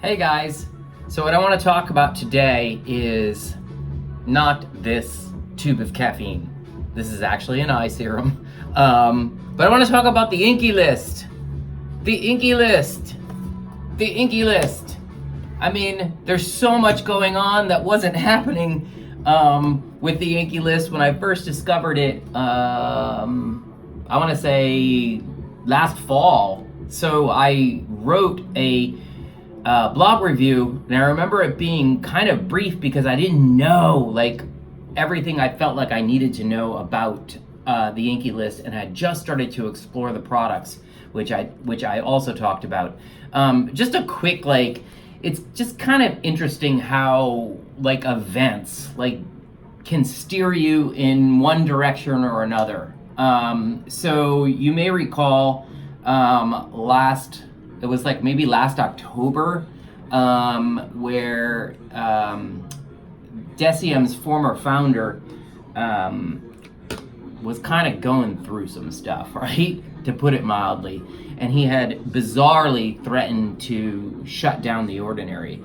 Hey guys, so what I want to talk about today is not this tube of caffeine. This is actually an eye serum. But I want to talk about the Inky List. The Inky List. The Inky List. I mean, there's so much going on that wasn't happening with the Inky List when I first discovered it, I want to say last fall. So I wrote a blog review, and I remember it being kind of brief because I didn't know like everything I felt like I needed to know about the Inky List, and I had just started to explore the products, which I also talked about. Just a quick, like, it's just kind of interesting how like events like can steer you in one direction or another. So you may recall it was like maybe last October, where Deciem's former founder was kind of going through some stuff, right? To put it mildly. And he had bizarrely threatened to shut down The Ordinary.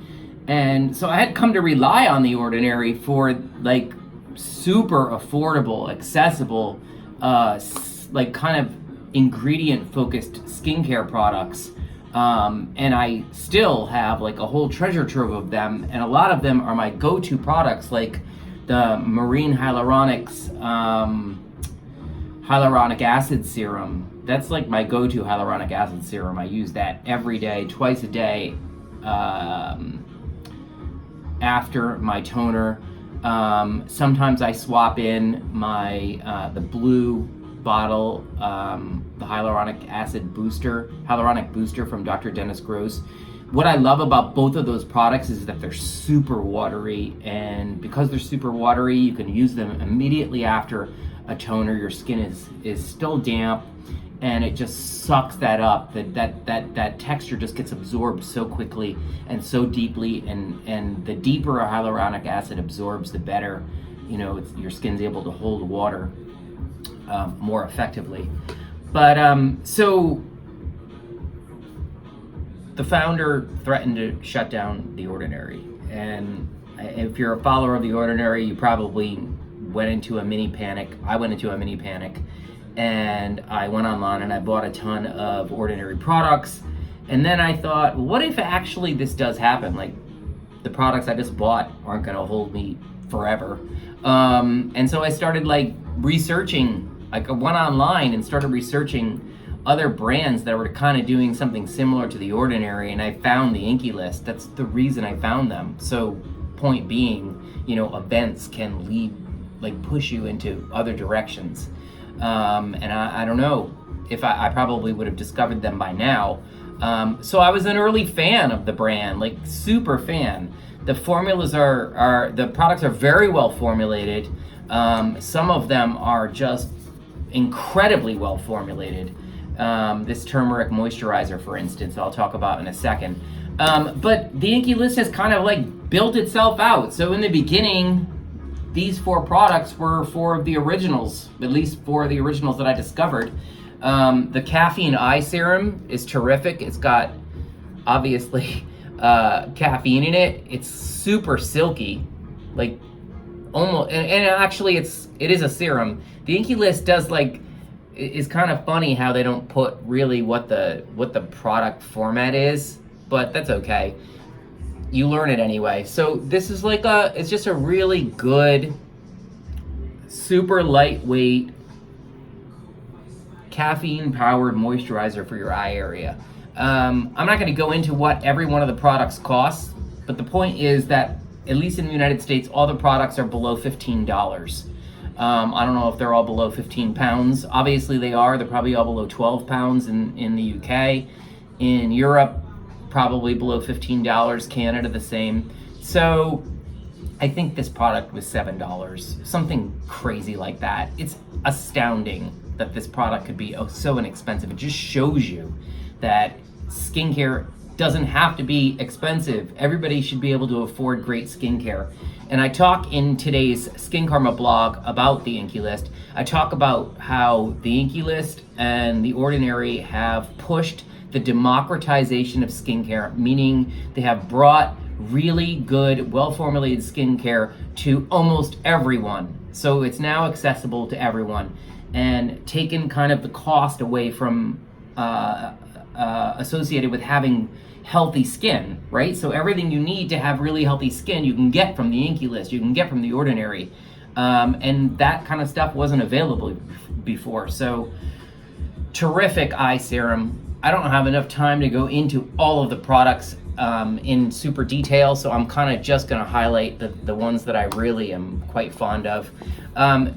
And so I had come to rely on The Ordinary for like super affordable, accessible, like kind of ingredient focused skincare products. And I still have like a whole treasure trove of them, and a lot of them are my go-to products, like the Marine Hyaluronics hyaluronic acid serum. That's like my go-to hyaluronic acid serum. I use that every day, twice a day, after my toner. Sometimes I swap in my the blue bottle, the hyaluronic booster from Dr. Dennis Gross. What I love about both of those products is that they're super watery, and because they're super watery, you can use them immediately after a toner. Your skin is still damp, and it just sucks that up. That texture just gets absorbed so quickly and so deeply, and the deeper a hyaluronic acid absorbs, the better. You know, your skin's able to hold water more effectively. But so the founder threatened to shut down The Ordinary, and if you're a follower of The Ordinary, you probably went into a mini panic. I went into a mini panic, and I went online and I bought a ton of Ordinary products. And then I thought, what if actually this does happen? Like, the products I just bought aren't going to hold me forever. And so I started like researching. Like, I went online and started researching other brands that were kind of doing something similar to The Ordinary, and I found the Inky List. That's the reason I found them. So, point being, you know, events can lead, like, push you into other directions. And I don't know if I probably would have discovered them by now. So I was an early fan of the brand, like super fan. The formulas the products are very well formulated. Some of them are just incredibly well formulated. This turmeric moisturizer, for instance, I'll talk about in a second. But the Inky List has kind of like built itself out. So in the beginning, these 4 products were 4 of the originals, at least 4 of the originals that I discovered. The caffeine eye serum is terrific. It's got, obviously, caffeine in it. It's super silky, like almost, and actually it is a serum. The Inky List does like, it's kind of funny how they don't put really what the product format is, but that's okay. You learn it anyway. So this is like it's just a really good, super lightweight, caffeine-powered moisturizer for your eye area. I'm not going to go into what every one of the products costs, but the point is that, at least in the United States, all the products are below $15. I don't know if they're all below 15 pounds. Obviously they are. They're probably all below 12 pounds in the UK. In Europe, probably below $15. Canada, the same. So I think this product was $7. Something crazy like that. It's astounding that this product could be so inexpensive. It just shows you that skincare doesn't have to be expensive. Everybody should be able to afford great skincare. And I talk in today's Skincarma blog about the Inky List. I talk about how the Inky List and The Ordinary have pushed the democratization of skincare, meaning they have brought really good, well-formulated skincare to almost everyone. So it's now accessible to everyone, and taken kind of the cost away from associated with having healthy skin, right? So everything you need to have really healthy skin, you can get from the Inky List, you can get from The Ordinary, and that kind of stuff wasn't available before. So terrific eye serum. I don't have enough time to go into all of the products in super detail, so I'm kind of just going to highlight the ones that I really am quite fond of.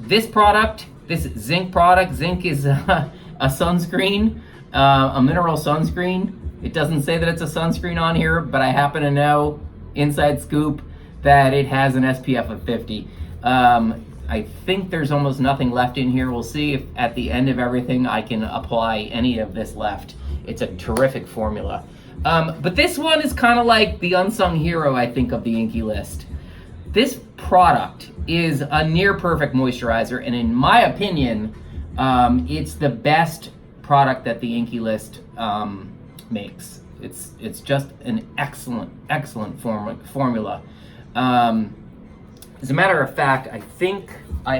This product, this zinc product, zinc is a sunscreen, a mineral sunscreen. It doesn't say that it's a sunscreen on here, but I happen to know, inside scoop, that it has an SPF of 50. I think there's almost nothing left in here. We'll see if at the end of everything I can apply any of this left. It's a terrific formula. But this one is kind of like the unsung hero, I think, of the Inky List. This product is a near perfect moisturizer, and in my opinion, it's the best product that the Inky List makes. It's just an excellent formula. As a matter of fact, I think I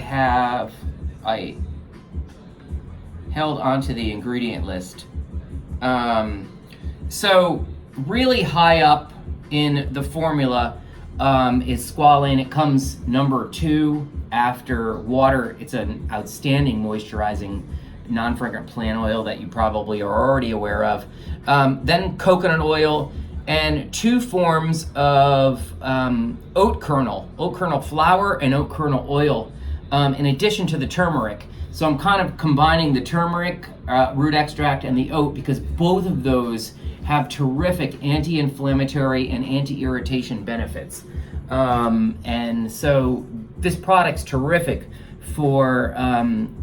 held onto the ingredient list. So really high up in the formula is squalane. It comes number 2 after water. It's an outstanding moisturizing non-fragrant plant oil that you probably are already aware of. Then coconut oil, and 2 forms of oat kernel flour and oat kernel oil, in addition to the turmeric. So I'm kind of combining the turmeric root extract and the oat, because both of those have terrific anti-inflammatory and anti-irritation benefits. And so this product's terrific for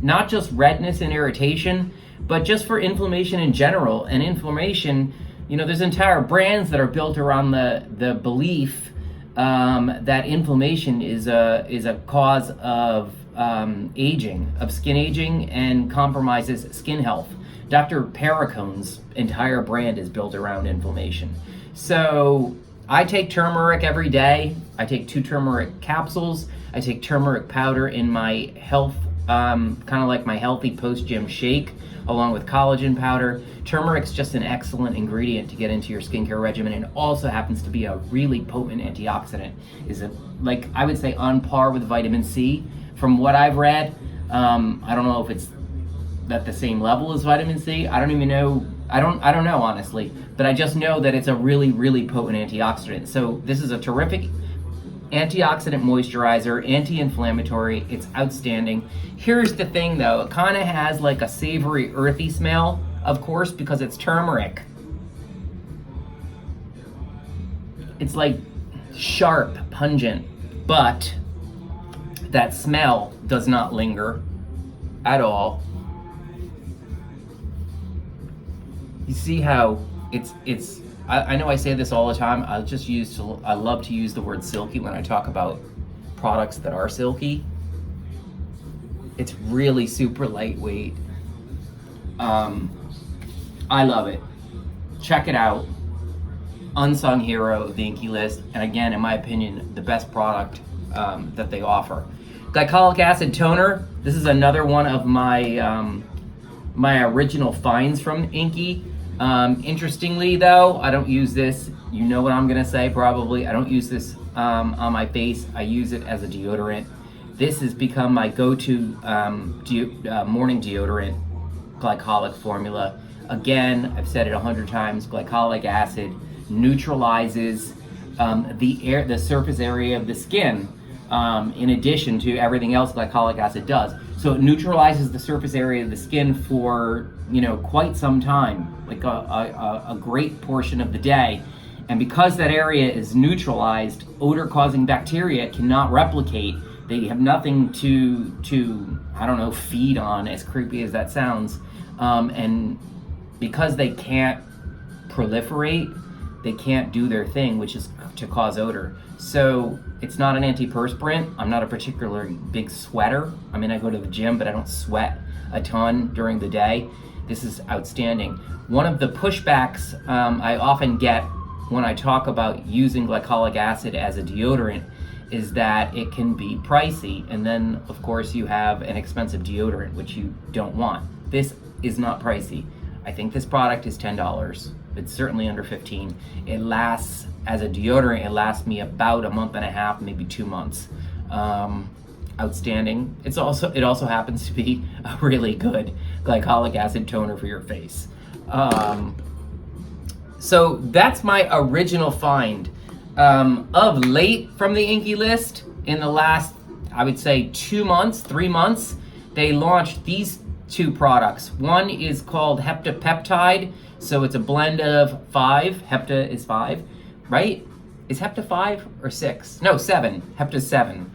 not just redness and irritation, but just for inflammation in general. And inflammation, you know, there's entire brands that are built around the belief that inflammation is a cause of aging, of skin aging, and compromises skin health. Dr. Pericone's entire brand is built around inflammation. So I take turmeric every day. I take 2 turmeric capsules. I take turmeric powder in my health, kind of like my healthy post-gym shake, along with collagen powder. Turmeric's just an excellent ingredient to get into your skincare regimen, and also happens to be a really potent antioxidant. Is it, like, I would say on par with vitamin C from what I've read. I don't know if it's at the same level as vitamin C. I don't even know. I don't know, honestly, but I just know that it's a really potent antioxidant. So this is a terrific antioxidant moisturizer, anti-inflammatory. It's outstanding. Here's the thing though, it kind of has like a savory, earthy smell, of course, because it's turmeric. It's like sharp, pungent, but that smell does not linger at all. You see how it's I know I say this all the time. I love to use the word silky when I talk about products that are silky. It's really super lightweight. I love it. Check it out. Unsung Hero of the Inky List, and again, in my opinion, the best product that they offer. Glycolic acid toner. This is another one of my my original finds from Inky. Interestingly though, I don't use this. You know what I'm gonna say probably. I don't use this on my face. I use it as a deodorant. This has become my go-to morning deodorant glycolic formula. Again, I've said it 100 times, glycolic acid neutralizes the surface area of the skin, in addition to everything else glycolic acid does. So it neutralizes the surface area of the skin for, you know, quite some time, like a great portion of the day. And because that area is neutralized, odor-causing bacteria cannot replicate. They have nothing to I don't know, feed on, as creepy as that sounds. And because they can't proliferate, they can't do their thing, which is to cause odor. So it's not an antiperspirant. I'm not a particularly big sweater. I mean, I go to the gym, but I don't sweat a ton during the day. this is outstanding. One of the pushbacks I often get when I talk about using glycolic acid as a deodorant is that it can be pricey, and then of course you have an expensive deodorant, which you don't want. This is not pricey. I think this product is $10. It's certainly under 15. It lasts, as a deodorant, it lasts me about a month and a half, maybe 2 months. Outstanding. It also happens to be a really good glycolic acid toner for your face. So that's my original find. Of late from the Inky List, in the last, I would say 2 months, 3 months, they launched these 2 products. One is called heptapeptide, so it's a blend of 5. Hepta is 5, right? Is hepta 5 or 6? No, 7. Hepta 7.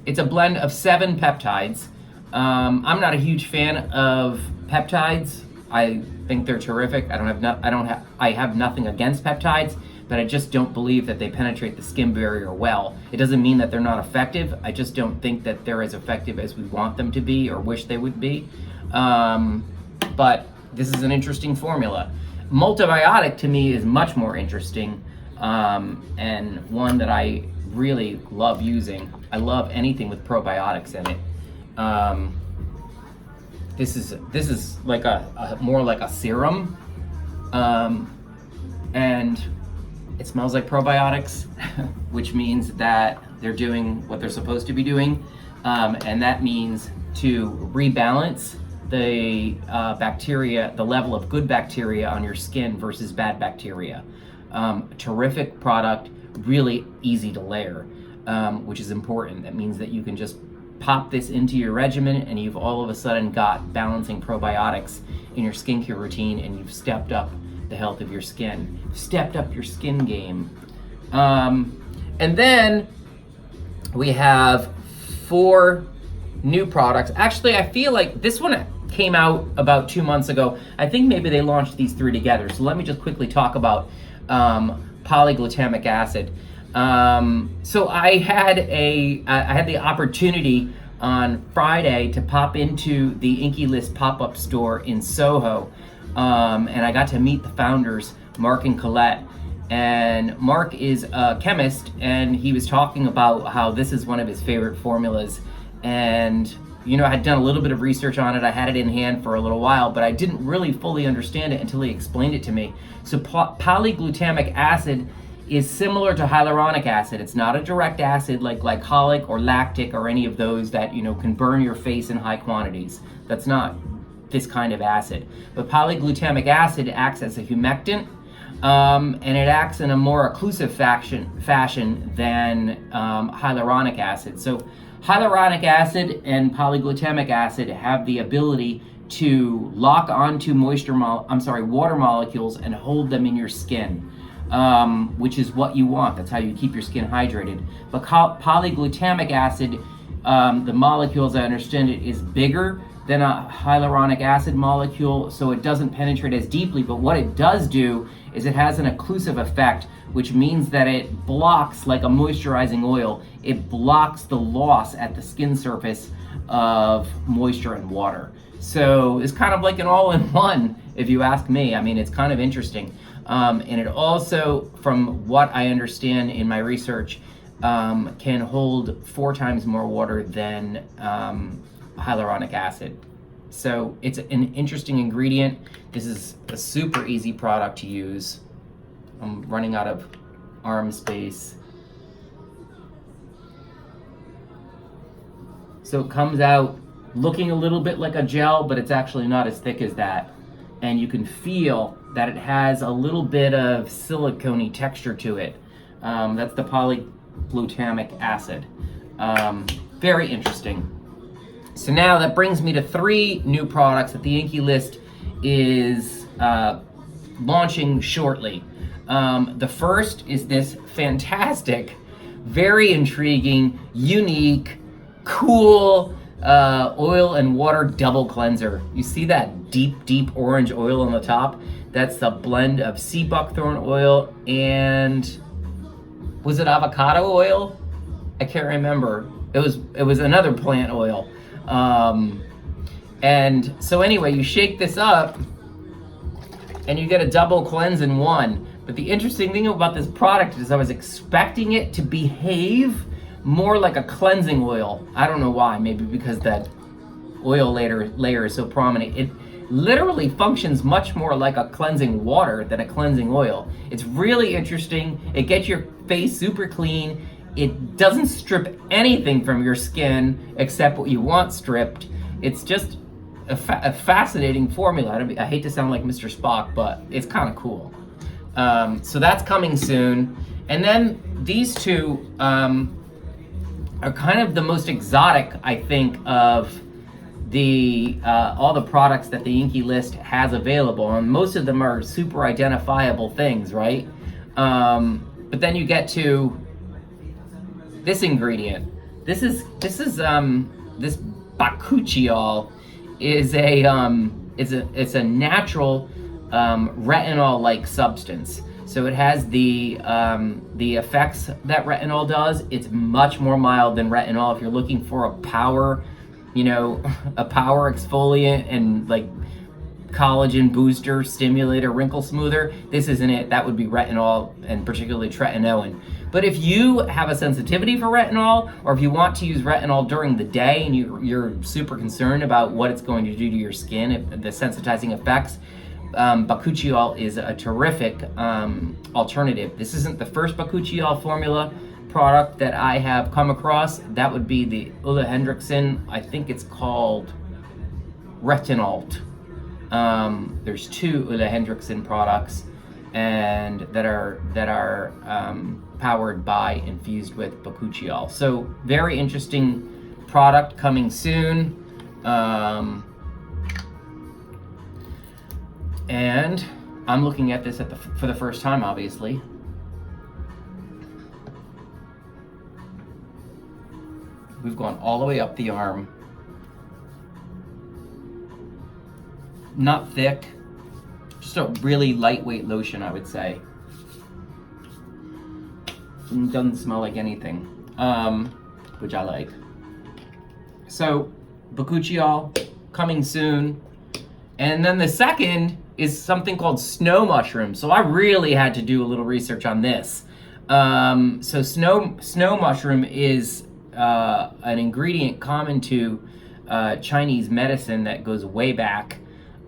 It's a blend of 7 peptides. I'm not a huge fan of peptides. I think they're terrific. I have nothing against peptides, but I just don't believe that they penetrate the skin barrier well. It doesn't mean that they're not effective. I just don't think that they're as effective as we want them to be or wish they would be. But this is an interesting formula. Multibiotic to me is much more interesting, and one that I really love using. I love anything with probiotics in it. This is like a more like a serum, and it smells like probiotics, which means that they're doing what they're supposed to be doing, and that means to rebalance the bacteria, the level of good bacteria on your skin versus bad bacteria. Terrific product, really easy to layer, which is important. That means that you can just pop this into your regimen and you've all of a sudden got balancing probiotics in your skincare routine, and you've stepped up the health of your skin, stepped up your skin game. And then we have 4 new products. Actually, I feel like this one came out about 2 months ago. I think maybe they launched these 3 together. So let me just quickly talk about PolyGlutamic Acid. So I had the opportunity on Friday to pop into the Inky List pop-up store in Soho, and I got to meet the founders, Mark and Colette. And Mark is a chemist, and he was talking about how this is one of his favorite formulas. And I had done a little bit of research on it. I had it in hand for a little while, but I didn't really fully understand it until he explained it to me. So polyglutamic acid is similar to hyaluronic acid. It's not a direct acid like glycolic or lactic or any of those that can burn your face in high quantities. That's not this kind of acid. But polyglutamic acid acts as a humectant, and it acts in a more occlusive fashion than hyaluronic acid. So hyaluronic acid and polyglutamic acid have the ability to lock onto water molecules and hold them in your skin, which is what you want. That's how you keep your skin hydrated. But polyglutamic acid, the molecule, as I understand it, is bigger than a hyaluronic acid molecule, so it doesn't penetrate as deeply. But what it does do is it has an occlusive effect, which means that it blocks, like a moisturizing oil, it blocks the loss at the skin surface of moisture and water. So it's kind of like an all-in-one, if you ask me. I mean, it's kind of interesting. And it also, from what I understand in my research, can hold 4 times more water than hyaluronic acid. So it's an interesting ingredient. This is a super easy product to use. I'm running out of arm space. So it comes out looking a little bit like a gel, but it's actually not as thick as that. And you can feel that it has a little bit of silicone-y texture to it. That's the polyglutamic acid. Very interesting. So now that brings me to 3 new products that the Inky List is launching shortly. The first is this fantastic, very intriguing, unique, cool oil and water double cleanser. You see that deep orange oil on the top? That's a blend of sea buckthorn oil and, was it avocado oil? I can't remember. It was another plant oil. And so anyway, you shake this up and you get a double cleanse in one. But the interesting thing about this product is I was expecting it to behave more like a cleansing oil. I don't know why, maybe because that oil layer is so prominent. It literally functions much more like a cleansing water than a cleansing oil. It's really interesting. It gets your face super clean. It doesn't strip anything from your skin except what you want stripped. It's just a fascinating formula. I hate to sound like Mr. Spock, but it's kind of cool. So that's coming soon. And then these two are kind of the most exotic, I think, of the all the products that the Inky List has available. And most of them are super identifiable things, right? But then you get to this ingredient. This bakuchiol is it's a natural retinol-like substance. So it has the effects that retinol does. It's much more mild than retinol. If you're looking for a power, a power exfoliant and like collagen booster, stimulator, wrinkle smoother, this isn't it. That would be retinol, and particularly tretinoin. But if you have a sensitivity for retinol, or if you want to use retinol during the day and you're super concerned about what it's going to do to your skin, the sensitizing effects, bakuchiol is a terrific alternative. This isn't the first bakuchiol formula product that I have come across. That would be the Ole Henriksen. I think it's called Retinol. There's two Ole Henriksen products, and that are powered by, infused with bakuchiol. So very interesting product coming soon. And I'm looking at this for the first time, obviously. We've gone all the way up the arm. Not thick, just a really lightweight lotion, I would say. It doesn't smell like anything, which I like. So, bakuchiol coming soon. And then the second is something called snow mushroom. So I really had to do a little research on this. So snow mushroom is an ingredient common to Chinese medicine that goes way back.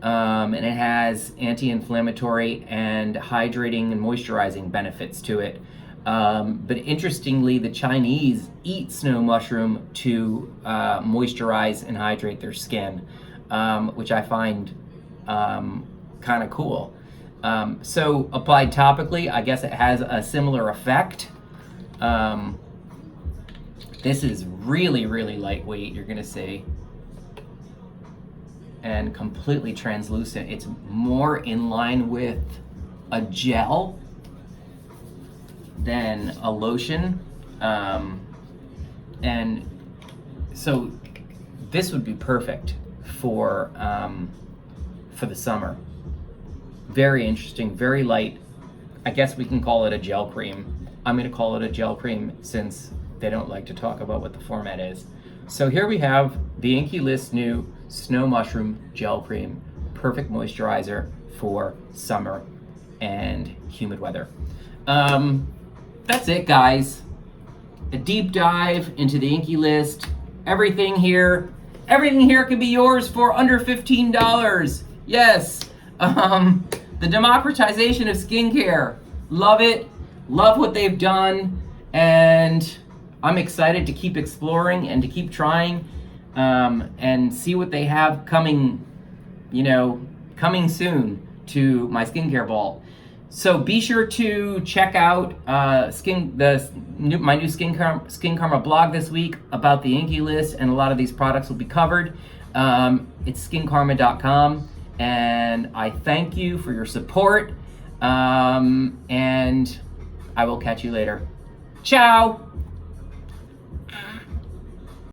And it has anti-inflammatory and hydrating and moisturizing benefits to it. But interestingly, the Chinese eat snow mushroom to moisturize and hydrate their skin, which I find kind of cool. So applied topically, I guess it has a similar effect. This is really, really lightweight, you're gonna see, and completely translucent. It's more in line with a gel than a lotion. And so this would be perfect for the summer. Very interesting, very light. I guess we can call it a gel cream. I'm gonna call it a gel cream since they don't like to talk about what the format is. So here we have the Inky List new Snow Mushroom Gel Cream. Perfect moisturizer for summer and humid weather. That's it, guys. A deep dive into the Inky List. Everything here can be yours for under $15. Yes. The democratization of skincare. Love it. Love what they've done. And I'm excited to keep exploring and to keep trying and see what they have coming soon to my skincare vault. So be sure to check out my new Skincarma blog this week about the Inky List, and a lot of these products will be covered. It's skincarma.com, and I thank you for your support, and I will catch you later. Ciao!